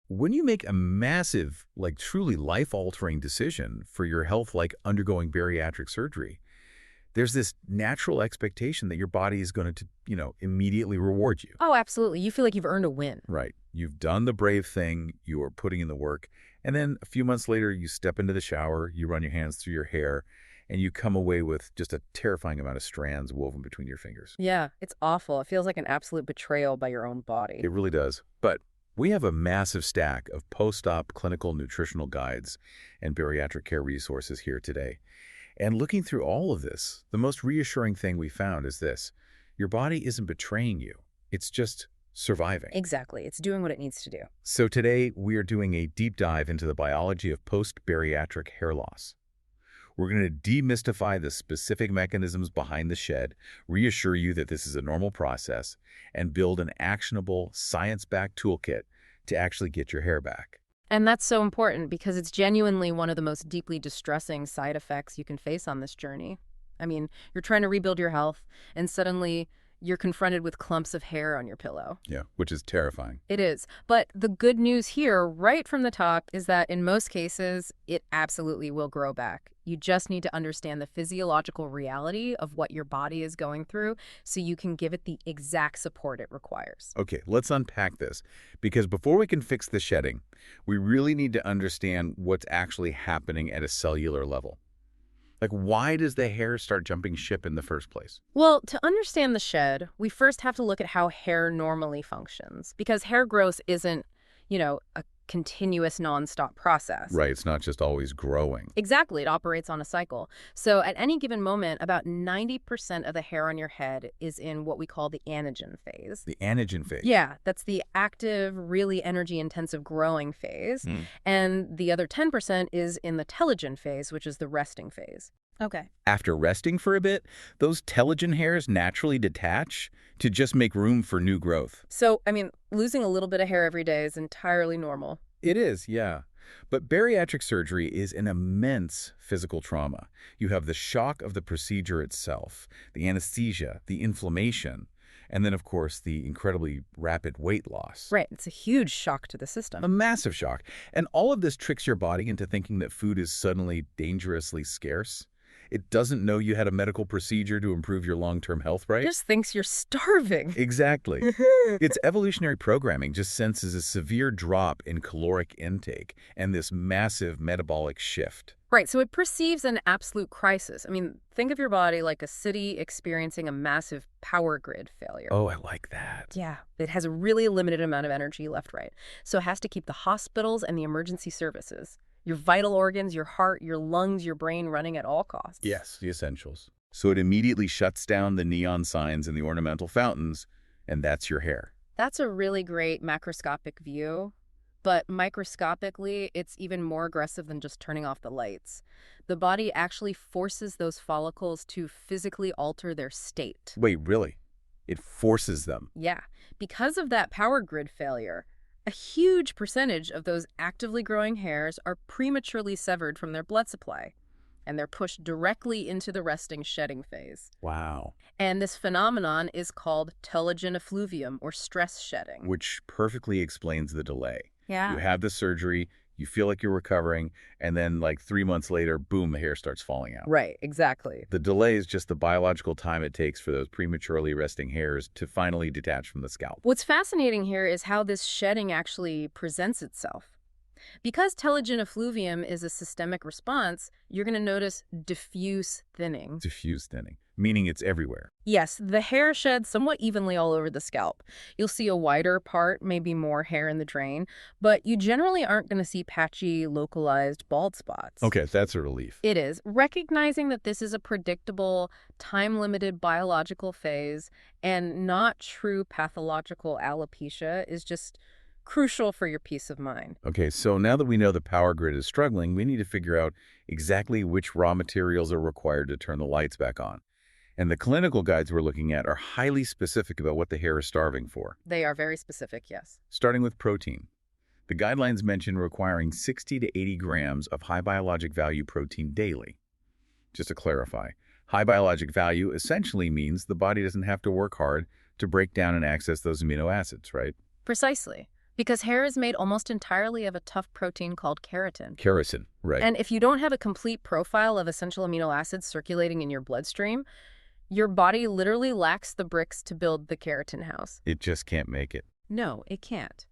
when you make a massive, like truly life-altering decision for your health, like undergoing bariatric surgery, there's this natural expectation that your body is going to, immediately reward you. Oh, absolutely. You feel like you've earned a win. Right. You've done the brave thing, you are putting in the work, and then a few months later, you step into the shower, you run your hands through your hair, and you come away with just a terrifying amount of strands woven between your fingers. Yeah, it's awful. It feels like an absolute betrayal by your own body. It really does. But we have a massive stack of post-op clinical nutritional guides and bariatric care resources here today. And looking through all of this, the most reassuring thing we found is this. Your body isn't betraying you. It's just surviving. Exactly. It's doing what it needs to do. So today, we are doing a deep dive into the biology of post-bariatric hair loss. We're going to demystify the specific mechanisms behind the shed, reassure you that this is a normal process, and build an actionable, science-backed toolkit to actually get your hair back. And that's so important because it's genuinely one of the most deeply distressing side effects you can face on this journey. I mean, you're trying to rebuild your health, and suddenly you're confronted with clumps of hair on your pillow. Yeah, which is terrifying. It is. But the good news here, right from the top, is that in most cases, it absolutely will grow back. You just need to understand the physiological reality of what your body is going through so you can give it the exact support it requires. Okay, let's unpack this, because before we can fix the shedding, we really need to understand what's actually happening at a cellular level. Like, why does the hair start jumping ship in the first place? Well, to understand the shed, we first have to look at how hair normally functions, because hair growth isn't, a continuous nonstop process. Right, it's not just always growing. Exactly, it operates on a cycle. So at any given moment, about 90% of the hair on your head is in what we call the anagen phase. The anagen phase? Yeah, that's the active, really energy-intensive growing phase. And the other 10% is in the telogen phase, which is the resting phase. Okay. After resting for a bit, those telogen hairs naturally detach to just make room for new growth. So, losing a little bit of hair every day is entirely normal. It is, yeah. But bariatric surgery is an immense physical trauma. You have the shock of the procedure itself, the anesthesia, the inflammation, and then, of course, the incredibly rapid weight loss. Right. It's a huge shock to the system. A massive shock. And all of this tricks your body into thinking that food is suddenly dangerously scarce. It doesn't know you had a medical procedure to improve your long-term health, right? It just thinks you're starving. Exactly. Its evolutionary programming just senses a severe drop in caloric intake and this massive metabolic shift. Right, so it perceives an absolute crisis. Think of your body like a city experiencing a massive power grid failure. Oh, I like that. Yeah, it has a really limited amount of energy left, right? So it has to keep the hospitals and the emergency services, your vital organs, your heart, your lungs, your brain running at all costs. Yes, the essentials. So it immediately shuts down the neon signs and the ornamental fountains, and that's your hair. That's a really great macroscopic view. But microscopically, it's even more aggressive than just turning off the lights. The body actually forces those follicles to physically alter their state. Wait, really? It forces them? Yeah. Because of that power grid failure, a huge percentage of those actively growing hairs are prematurely severed from their blood supply, and they're pushed directly into the resting shedding phase. Wow. And this phenomenon is called telogen effluvium, or stress shedding. Which perfectly explains the delay. Yeah. You have the surgery, you feel like you're recovering, and then like 3 months later, boom, the hair starts falling out. Right, exactly. The delay is just the biological time it takes for those prematurely resting hairs to finally detach from the scalp. What's fascinating here is how this shedding actually presents itself. Because telogen effluvium is a systemic response, you're going to notice diffuse thinning. Diffuse thinning, meaning it's everywhere. Yes, the hair sheds somewhat evenly all over the scalp. You'll see a wider part, maybe more hair in the drain, but you generally aren't going to see patchy, localized bald spots. Okay, that's a relief. It is. Recognizing that this is a predictable, time-limited biological phase and not true pathological alopecia is just crucial for your peace of mind. Okay, so now that we know the power grid is struggling, we need to figure out exactly which raw materials are required to turn the lights back on. And the clinical guides we're looking at are highly specific about what the hair is starving for. They are very specific, yes. Starting with protein. The guidelines mention requiring 60 to 80 grams of high biologic value protein daily. Just to clarify, high biologic value essentially means the body doesn't have to work hard to break down and access those amino acids, right? Precisely. Because hair is made almost entirely of a tough protein called keratin. Keratin, right. And if you don't have a complete profile of essential amino acids circulating in your bloodstream, your body literally lacks the bricks to build the keratin house. It just can't make it. No, it can't.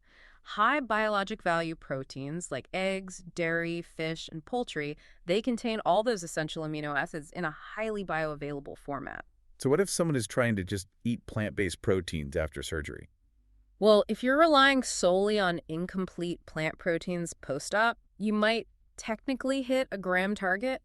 High biologic value proteins like eggs, dairy, fish, and poultry, they contain all those essential amino acids in a highly bioavailable format. So what if someone is trying to just eat plant-based proteins after surgery? Well, if you're relying solely on incomplete plant proteins post-op, you might technically hit a gram target,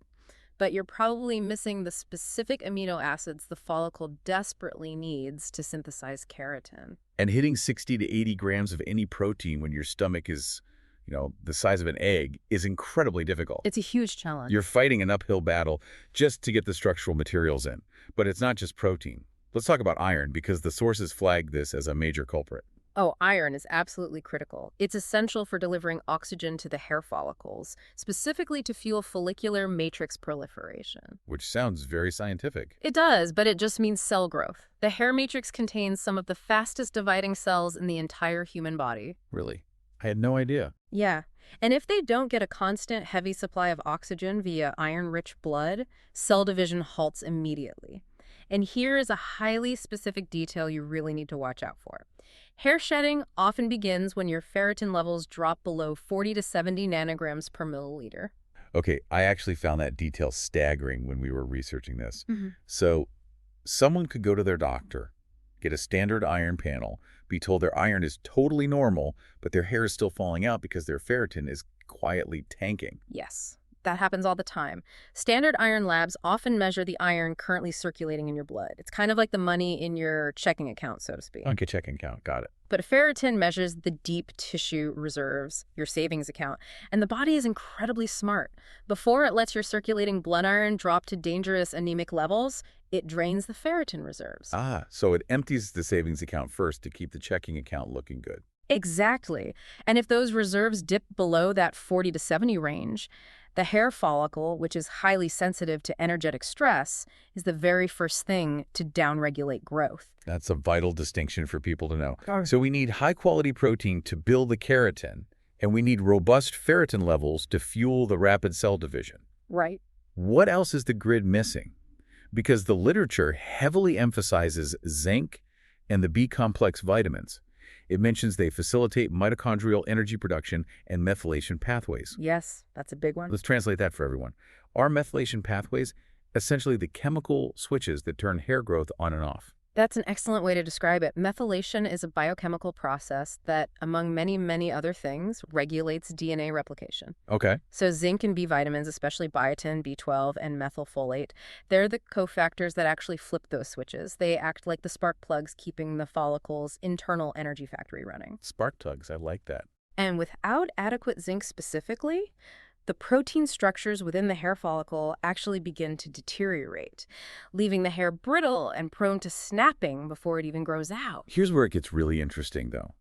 but you're probably missing the specific amino acids the follicle desperately needs to synthesize keratin. And hitting 60 to 80 grams of any protein when your stomach is, the size of an egg is incredibly difficult. It's a huge challenge. You're fighting an uphill battle just to get the structural materials in. But it's not just protein. Let's talk about iron because the sources flag this as a major culprit. Oh, iron is absolutely critical. It's essential for delivering oxygen to the hair follicles, specifically to fuel follicular matrix proliferation. Which sounds very scientific. It does, but it just means cell growth. The hair matrix contains some of the fastest dividing cells in the entire human body. Really? I had no idea. Yeah. And if they don't get a constant heavy supply of oxygen via iron-rich blood, cell division halts immediately. And here is a highly specific detail you really need to watch out for. Hair shedding often begins when your ferritin levels drop below 40 to 70 nanograms per milliliter. Okay, I actually found that detail staggering when we were researching this. Mm-hmm. So someone could go to their doctor, get a standard iron panel, be told their iron is totally normal, but their hair is still falling out because their ferritin is quietly tanking. Yes, that happens all the time. Standard iron labs often measure the iron currently circulating in your blood. It's kind of like the money in your checking account, so to speak. Okay, checking account, got it. But a ferritin measures the deep tissue reserves, your savings account, and the body is incredibly smart. Before it lets your circulating blood iron drop to dangerous anemic levels, it drains the ferritin reserves. Ah, so it empties the savings account first to keep the checking account looking good. Exactly. And if those reserves dip below that 40 to 70 range, the hair follicle, which is highly sensitive to energetic stress, is the very first thing to downregulate growth. That's a vital distinction for people to know. So we need high-quality protein to build the keratin, and we need robust ferritin levels to fuel the rapid cell division. Right. What else is the grid missing? Because the literature heavily emphasizes zinc and the B-complex vitamins. It mentions they facilitate mitochondrial energy production and methylation pathways. Yes, that's a big one. Let's translate that for everyone. Are methylation pathways essentially the chemical switches that turn hair growth on and off? That's an excellent way to describe it. Methylation is a biochemical process that, among many, many other things, regulates DNA replication. Okay. So zinc and B vitamins, especially biotin, B12, and methylfolate, they're the cofactors that actually flip those switches. They act like the spark plugs keeping the follicle's internal energy factory running. Spark tugs, I like that. And without adequate zinc specifically, the protein structures within the hair follicle actually begin to deteriorate, leaving the hair brittle and prone to snapping before it even grows out. Here's where it gets really interesting, though.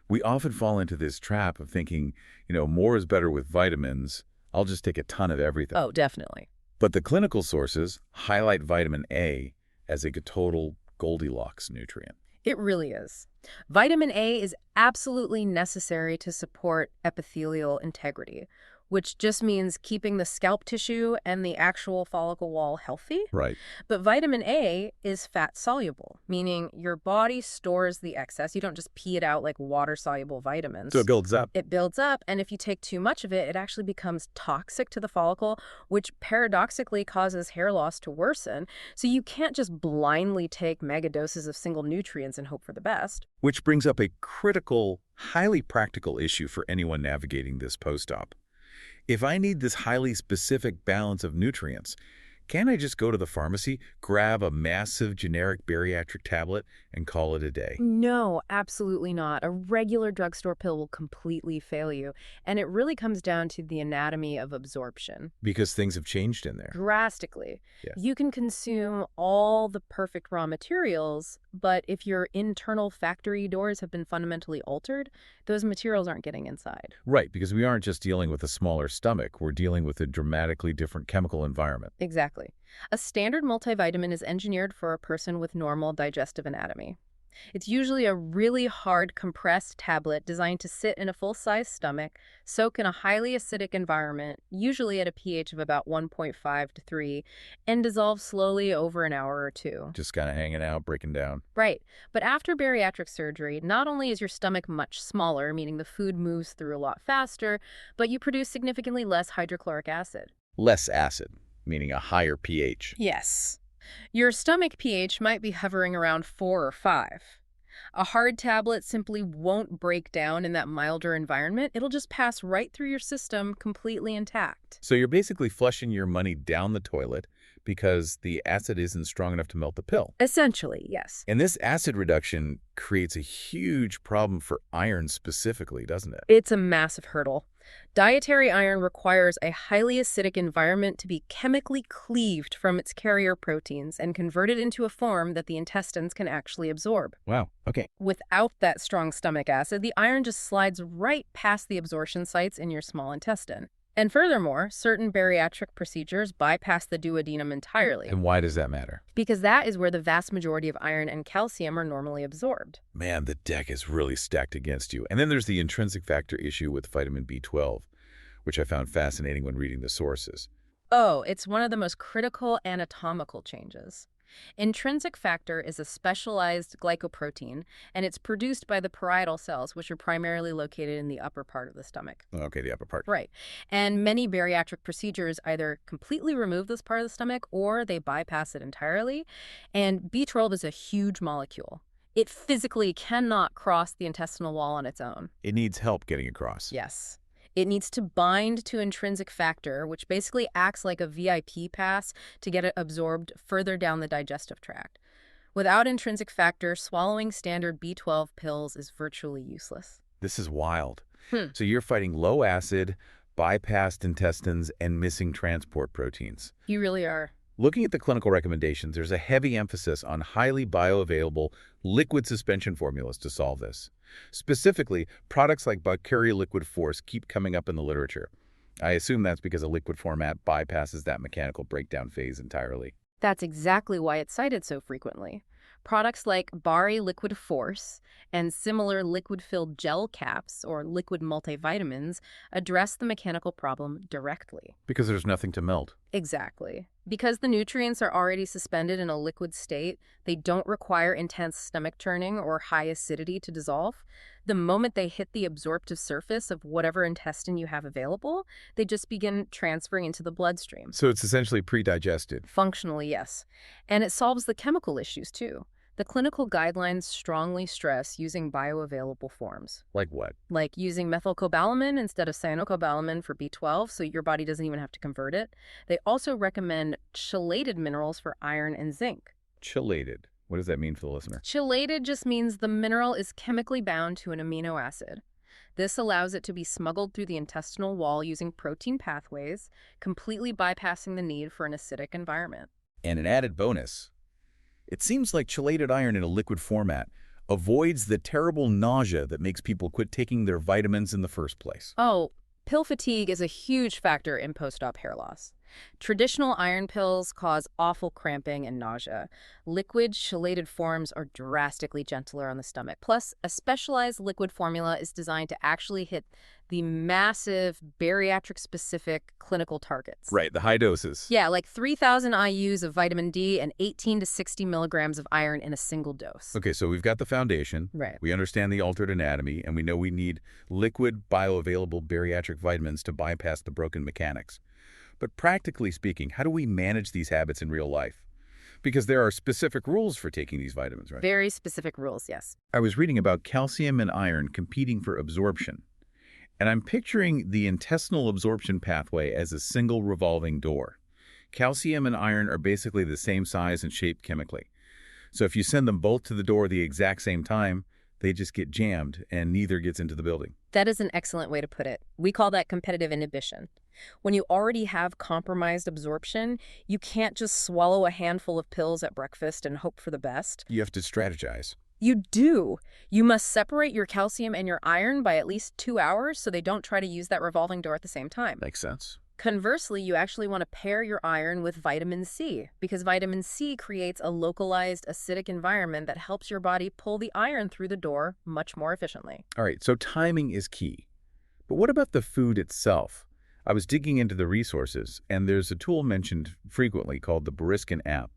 We often fall into this trap of thinking, more is better with vitamins. I'll just take a ton of everything. Oh, definitely. But the clinical sources highlight vitamin A as a total Goldilocks nutrient. It really is. Vitamin A is absolutely necessary to support epithelial integrity, which just means keeping the scalp tissue and the actual follicle wall healthy. Right. But vitamin A is fat-soluble, meaning your body stores the excess. You don't just pee it out like water-soluble vitamins. So it builds up. It builds up, and if you take too much of it, it actually becomes toxic to the follicle, which paradoxically causes hair loss to worsen. So you can't just blindly take mega doses of single nutrients and hope for the best. Which brings up a critical, highly practical issue for anyone navigating this post-op. If I need this highly specific balance of nutrients, can I just go to the pharmacy, grab a massive generic bariatric tablet, and call it a day? No, absolutely not. A regular drugstore pill will completely fail you. And it really comes down to the anatomy of absorption. Because things have changed in there. Drastically. Yeah. You can consume all the perfect raw materials, but if your internal factory doors have been fundamentally altered, those materials aren't getting inside. Right, because we aren't just dealing with a smaller stomach. We're dealing with a dramatically different chemical environment. Exactly. A standard multivitamin is engineered for a person with normal digestive anatomy. It's usually a really hard compressed tablet designed to sit in a full-size stomach, soak in a highly acidic environment, usually at a pH of about 1.5 to 3, and dissolve slowly over an hour or two. Just kind of hanging out, breaking down. Right. But after bariatric surgery, not only is your stomach much smaller, meaning the food moves through a lot faster, but you produce significantly less hydrochloric acid. Less acid, meaning a higher pH. Yes. Your stomach pH might be hovering around 4 or 5. A hard tablet simply won't break down in that milder environment. It'll just pass right through your system completely intact. So you're basically flushing your money down the toilet because the acid isn't strong enough to melt the pill. Essentially, yes. And this acid reduction creates a huge problem for iron specifically, doesn't it? It's a massive hurdle. Dietary iron requires a highly acidic environment to be chemically cleaved from its carrier proteins and converted into a form that the intestines can actually absorb. Wow. Okay. Without that strong stomach acid, the iron just slides right past the absorption sites in your small intestine. And furthermore, certain bariatric procedures bypass the duodenum entirely. And why does that matter? Because that is where the vast majority of iron and calcium are normally absorbed. Man, the deck is really stacked against you. And then there's the intrinsic factor issue with vitamin B12, which I found fascinating when reading the sources. Oh, it's one of the most critical anatomical changes. Intrinsic factor is a specialized glycoprotein, and it's produced by the parietal cells, which are primarily located in the upper part of the stomach. Okay, the upper part. Right. And many bariatric procedures either completely remove this part of the stomach or they bypass it entirely. And B12 is a huge molecule. It physically cannot cross the intestinal wall on its own. It needs help getting across. Yes. It needs to bind to intrinsic factor, which basically acts like a VIP pass to get it absorbed further down the digestive tract. Without intrinsic factor, swallowing standard B12 pills is virtually useless. This is wild. So you're fighting low acid, bypassed intestines, and missing transport proteins. You really are. Looking at the clinical recommendations, there's a heavy emphasis on highly bioavailable liquid suspension formulas to solve this. Specifically, products like Bari Liquid Force keep coming up in the literature. I assume that's because a liquid format bypasses that mechanical breakdown phase entirely. That's exactly why it's cited so frequently. Products like Bari Liquid Force and similar liquid-filled gel caps or liquid multivitamins address the mechanical problem directly. Because there's nothing to melt. Exactly. Because the nutrients are already suspended in a liquid state, they don't require intense stomach churning or high acidity to dissolve. The moment they hit the absorptive surface of whatever intestine you have available, they just begin transferring into the bloodstream. So it's essentially pre-digested. Functionally, yes. And it solves the chemical issues, too. The clinical guidelines strongly stress using bioavailable forms. Like what? Like using methylcobalamin instead of cyanocobalamin for B12, so your body doesn't even have to convert it. They also recommend chelated minerals for iron and zinc. Chelated. What does that mean for the listener? Chelated just means the mineral is chemically bound to an amino acid. This allows it to be smuggled through the intestinal wall using protein pathways, completely bypassing the need for an acidic environment. And an added bonus. It seems like chelated iron in a liquid format avoids the terrible nausea that makes people quit taking their vitamins in the first place. Oh, pill fatigue is a huge factor in post-op hair loss. Traditional iron pills cause awful cramping and nausea. Liquid chelated forms are drastically gentler on the stomach. Plus, a specialized liquid formula is designed to actually hit the massive bariatric-specific clinical targets. Right, the high doses. Yeah, like 3,000 IUs of vitamin D and 18 to 60 milligrams of iron in a single dose. Okay, so we've got the foundation. Right. We understand the altered anatomy, and we know we need liquid, bioavailable bariatric vitamins to bypass the broken mechanics. But practically speaking, how do we manage these habits in real life? Because there are specific rules for taking these vitamins, right? Very specific rules, yes. I was reading about calcium and iron competing for absorption. And I'm picturing the intestinal absorption pathway as a single revolving door. Calcium and iron are basically the same size and shape chemically. So if you send them both to the door at the exact same time, they just get jammed and neither gets into the building. That is an excellent way to put it. We call that competitive inhibition. When you already have compromised absorption, you can't just swallow a handful of pills at breakfast and hope for the best. You have to strategize. You do. You must separate your calcium and your iron by at least 2 hours so they don't try to use that revolving door at the same time. Makes sense. Conversely, you actually want to pair your iron with vitamin C because vitamin C creates a localized acidic environment that helps your body pull the iron through the door much more efficiently. All right, so timing is key. But what about the food itself? I was digging into the resources, and there's a tool mentioned frequently called the Bariscan app.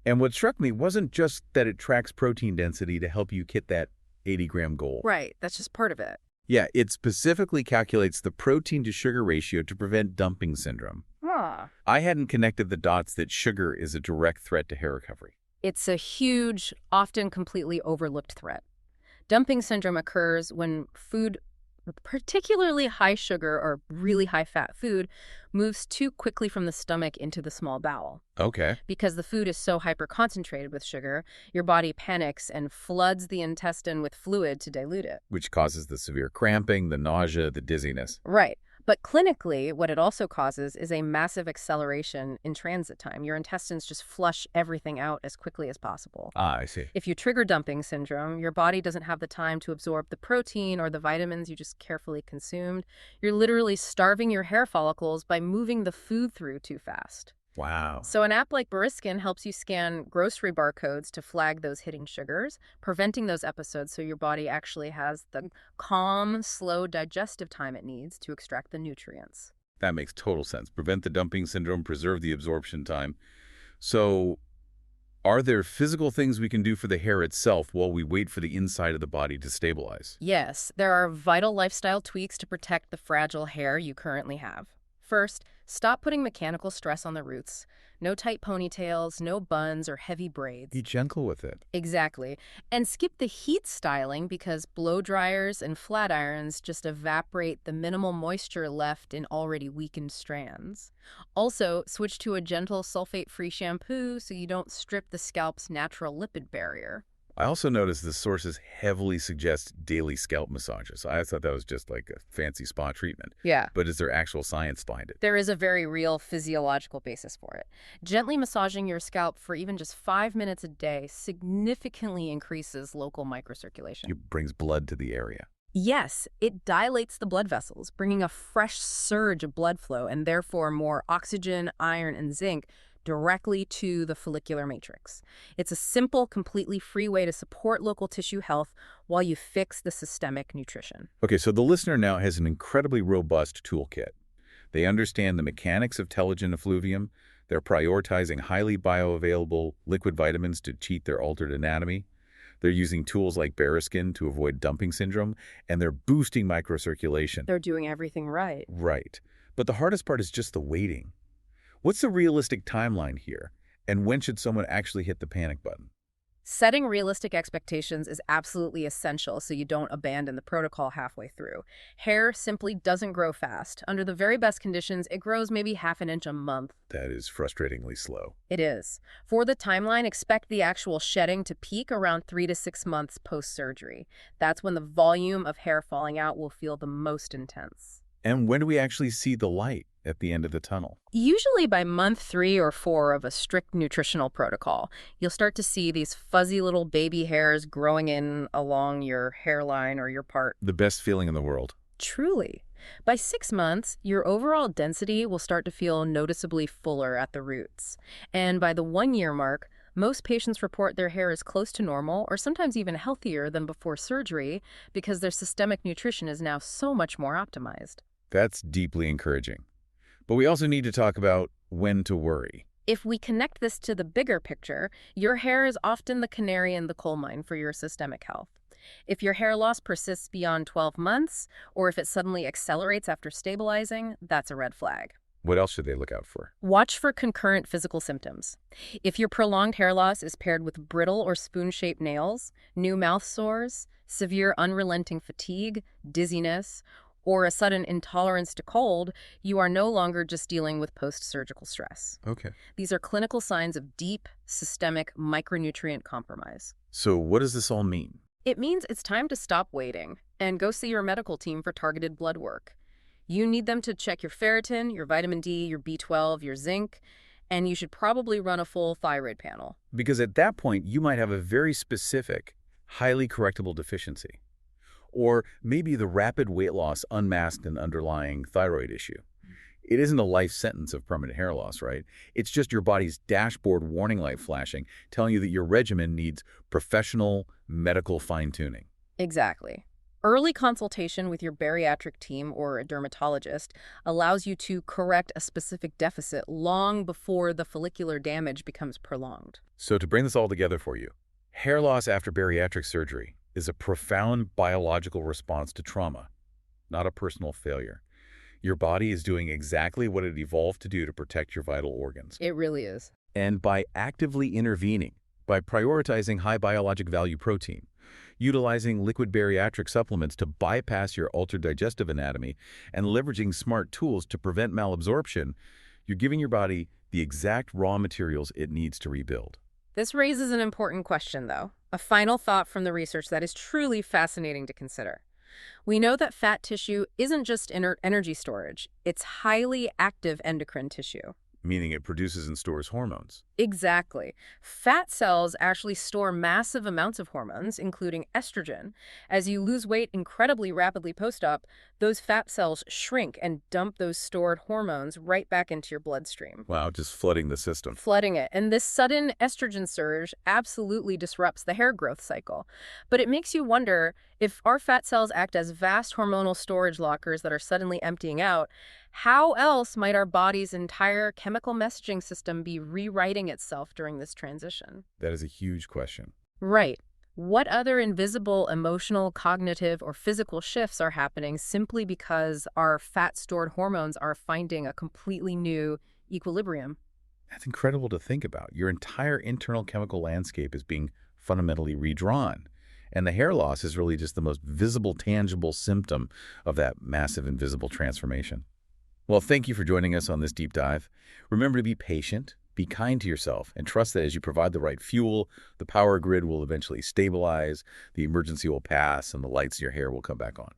And what struck me wasn't just that it tracks protein density to help you hit that 80-gram goal. Right, that's just part of it. Yeah, it specifically calculates the protein-to-sugar ratio to prevent dumping syndrome. Huh. I hadn't connected the dots that sugar is a direct threat to hair recovery. It's a huge, often completely overlooked threat. Dumping syndrome occurs when food with particularly high sugar or really high fat food moves too quickly from the stomach into the small bowel. Okay. Because the food is so hyper-concentrated with sugar, your body panics and floods the intestine with fluid to dilute it. Which causes the severe cramping, the nausea, the dizziness. Right. But clinically, what it also causes is a massive acceleration in transit time. Your intestines just flush everything out as quickly as possible. Ah, I see. If you trigger dumping syndrome, your body doesn't have the time to absorb the protein or the vitamins you just carefully consumed. You're literally starving your hair follicles by moving the food through too fast. Wow. So an app like Bariscan helps you scan grocery barcodes to flag those hitting sugars, preventing those episodes so your body actually has the calm, slow digestive time it needs to extract the nutrients. That makes total sense. Prevent the dumping syndrome, preserve the absorption time. So, are there physical things we can do for the hair itself while we wait for the inside of the body to stabilize? Yes, there are vital lifestyle tweaks to protect the fragile hair you currently have. First, stop putting mechanical stress on the roots. No tight ponytails, no buns, or heavy braids. Be gentle with it. Exactly. And skip the heat styling because blow dryers and flat irons just evaporate the minimal moisture left in already weakened strands. Also, switch to a gentle sulfate-free shampoo so you don't strip the scalp's natural lipid barrier. I also noticed the sources heavily suggest daily scalp massages. I thought that was just like a fancy spa treatment. Yeah. But is there actual science behind it? There is a very real physiological basis for it. Gently massaging your scalp for even just 5 minutes a day significantly increases local microcirculation. It brings blood to the area. Yes, it dilates the blood vessels, bringing a fresh surge of blood flow and therefore more oxygen, iron, and zinc directly to the follicular matrix. It's a simple, completely free way to support local tissue health while you fix the systemic nutrition. Okay, so the listener now has an incredibly robust toolkit. They understand the mechanics of telogen effluvium. They're prioritizing highly bioavailable liquid vitamins to cheat their altered anatomy. They're using tools like Bariscan to avoid dumping syndrome, and they're boosting microcirculation. They're doing everything right. Right. But the hardest part is just the waiting. What's the realistic timeline here, and when should someone actually hit the panic button? Setting realistic expectations is absolutely essential so you don't abandon the protocol halfway through. Hair simply doesn't grow fast. Under the very best conditions, it grows maybe half an inch a month. That is frustratingly slow. It is. For the timeline, expect the actual shedding to peak around 3 to 6 months post-surgery. That's when the volume of hair falling out will feel the most intense. And when do we actually see the light at the end of the tunnel? Usually by month 3 or 4 of a strict nutritional protocol, you'll start to see these fuzzy little baby hairs growing in along your hairline or your part. The best feeling in the world. Truly. By 6 months, your overall density will start to feel noticeably fuller at the roots. And by the 1-year mark, most patients report their hair is close to normal or sometimes even healthier than before surgery because their systemic nutrition is now so much more optimized. That's deeply encouraging. But we also need to talk about when to worry. If we connect this to the bigger picture, your hair is often the canary in the coal mine for your systemic health. If your hair loss persists beyond 12 months, or if it suddenly accelerates after stabilizing, that's a red flag. What else should they look out for? Watch for concurrent physical symptoms. If your prolonged hair loss is paired with brittle or spoon-shaped nails, new mouth sores, severe unrelenting fatigue, dizziness, or a sudden intolerance to cold, you are no longer just dealing with post-surgical stress. Okay. These are clinical signs of deep, systemic micronutrient compromise. So what does this all mean? It means it's time to stop waiting and go see your medical team for targeted blood work. You need them to check your ferritin, your vitamin D, your B12, your zinc, and you should probably run a full thyroid panel. Because at that point, you might have a very specific, highly correctable deficiency. Or maybe the rapid weight loss unmasked an underlying thyroid issue. It isn't a life sentence of permanent hair loss, right? It's just your body's dashboard warning light flashing, telling you that your regimen needs professional medical fine-tuning. Exactly. Early consultation with your bariatric team or a dermatologist allows you to correct a specific deficit long before the follicular damage becomes prolonged. So to bring this all together for you, hair loss after bariatric surgery is a profound biological response to trauma, not a personal failure. Your body is doing exactly what it evolved to do to protect your vital organs. It really is. And by actively intervening, by prioritizing high biologic value protein, utilizing liquid bariatric supplements to bypass your altered digestive anatomy, and leveraging smart tools to prevent malabsorption, you're giving your body the exact raw materials it needs to rebuild. This raises an important question, though. A final thought from the research that is truly fascinating to consider. We know that fat tissue isn't just inert energy storage. It's highly active endocrine tissue. Meaning it produces and stores hormones. Exactly. Fat cells actually store massive amounts of hormones, including estrogen. As you lose weight incredibly rapidly post-op, those fat cells shrink and dump those stored hormones right back into your bloodstream. Wow, just flooding the system. Flooding it. And this sudden estrogen surge absolutely disrupts the hair growth cycle. But it makes you wonder, if our fat cells act as vast hormonal storage lockers that are suddenly emptying out, how else might our body's entire chemical messaging system be rewriting itself during this transition? That is a huge question. Right. What other invisible emotional, cognitive, or physical shifts are happening simply because our fat-stored hormones are finding a completely new equilibrium? That's incredible to think about. Your entire internal chemical landscape is being fundamentally redrawn. And the hair loss is really just the most visible, tangible symptom of that massive invisible transformation. Well, thank you for joining us on this deep dive. Remember to be patient, be kind to yourself, and trust that as you provide the right fuel, the power grid will eventually stabilize, the emergency will pass, and the lights in your hair will come back on.